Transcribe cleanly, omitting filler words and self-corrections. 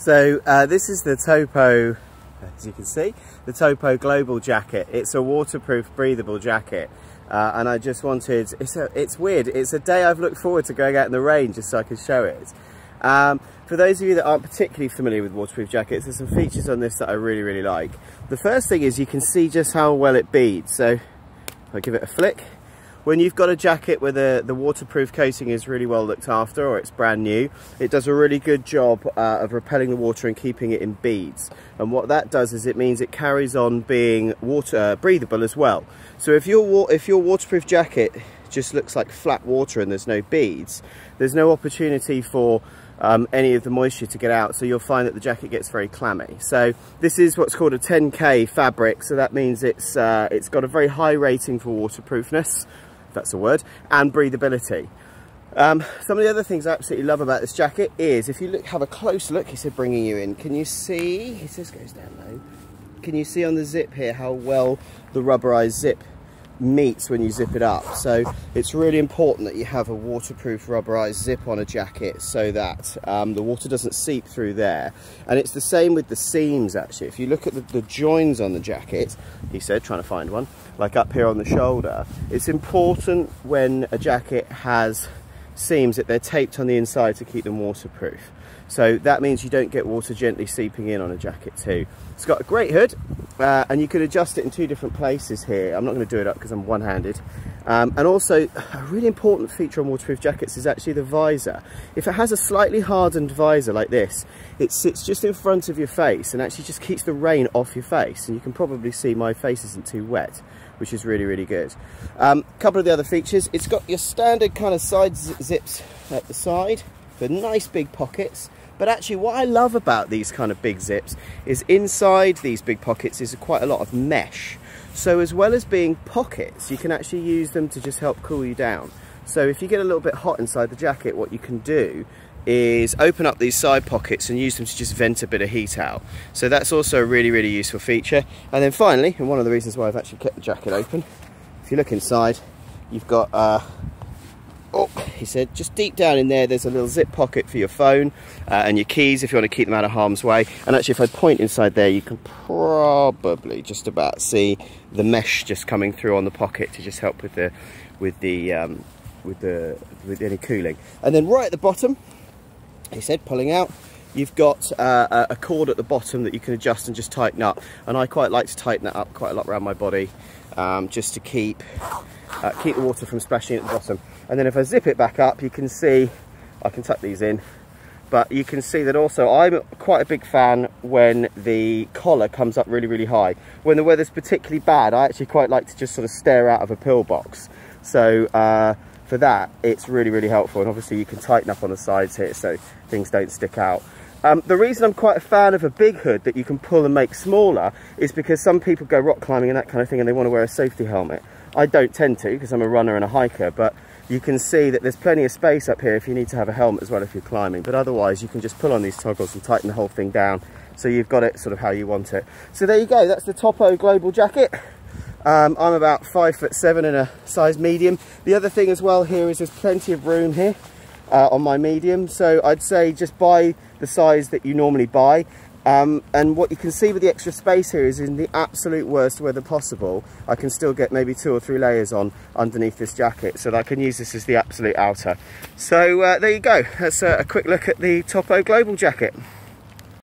So this is the Topo, as you can see, the Topo Global jacket. It's a waterproof, breathable jacket. And I just wanted, it's weird, it's a day I've looked forward to going out in the rain just so I can show it. For those of you that aren't particularly familiar with waterproof jackets, there's some features on this that I really, really like. The first thing is you can see just how well it beads. So if I give it a flick, when you've got a jacket where the waterproof coating is really well looked after, or it's brand new, it does a really good job of repelling the water and keeping it in beads. And what that does is it means it carries on being breathable as well. So if your waterproof jacket just looks like flat water and there's no beads, there's no opportunity for any of the moisture to get out, so you'll find that the jacket gets very clammy. So this is what's called a 10K fabric, so that means it's got a very high rating for waterproofness, if that's a word, and breathability. Some of the other things I absolutely love about this jacket is, if you look, have a close look, he said bringing you in, can you see, he says goes down low, can you see on the zip here how well the rubberized zip meets when you zip it up? So it's really important that you have a waterproof rubberized zip on a jacket so that the water doesn't seep through there. And it's the same with the seams actually. If you look at the joins on the jacket, he said, trying to find one, like up here on the shoulder, it's important when a jacket has seams that they're taped on the inside to keep them waterproof. So that means you don't get water gently seeping in on a jacket too. It's got a great hood, and you can adjust it in two different places here. I'm not going to do it up because I'm one-handed. And also, a really important feature on waterproof jackets is actually the visor. If it has a slightly hardened visor like this, it sits just in front of your face and actually just keeps the rain off your face. And you can probably see my face isn't too wet, which is really, really good. A couple of the other features, it's got your standard kind of side zips at the side, the nice big pockets. But actually what I love about these kind of big zips is inside these big pockets is quite a lot of mesh. So as well as being pockets, you can actually use them to just help cool you down. So if you get a little bit hot inside the jacket, what you can do is open up these side pockets and use them to just vent a bit of heat out. So that's also a really, really useful feature. And then finally, and one of the reasons why I've actually kept the jacket open, if you look inside, you've got oh, he said, just deep down in there, there's a little zip pocket for your phone and your keys if you want to keep them out of harm's way. And actually, if I point inside there, you can probably just about see the mesh just coming through on the pocket to just help with any cooling. And then right at the bottom, he said, pulling out, you've got a cord at the bottom that you can adjust and just tighten up. And I quite like to tighten that up quite a lot around my body, just to keep the water from splashing at the bottom. And then if I zip it back up, you can see, I can tuck these in, but you can see that also I'm quite a big fan when the collar comes up really, really high. When the weather's particularly bad, I actually quite like to just sort of stare out of a pillbox. So for that, it's really, really helpful. And obviously you can tighten up on the sides here so things don't stick out. The reason I'm quite a fan of a big hood that you can pull and make smaller is because some people go rock climbing and that kind of thing and they want to wear a safety helmet. I don't tend to because I'm a runner and a hiker, but you can see that there's plenty of space up here if you need to have a helmet as well if you're climbing. But otherwise you can just pull on these toggles and tighten the whole thing down so you've got it sort of how you want it. So there you go, that's the Topo Global jacket. I'm about 5'7" in a size medium. The other thing as well here is there's plenty of room here on my medium, so I'd say just buy the size that you normally buy. And what you can see with the extra space here is in the absolute worst weather possible, I can still get maybe 2 or 3 layers on underneath this jacket so that I can use this as the absolute outer. So there you go, that's a quick look at the Topo Global jacket.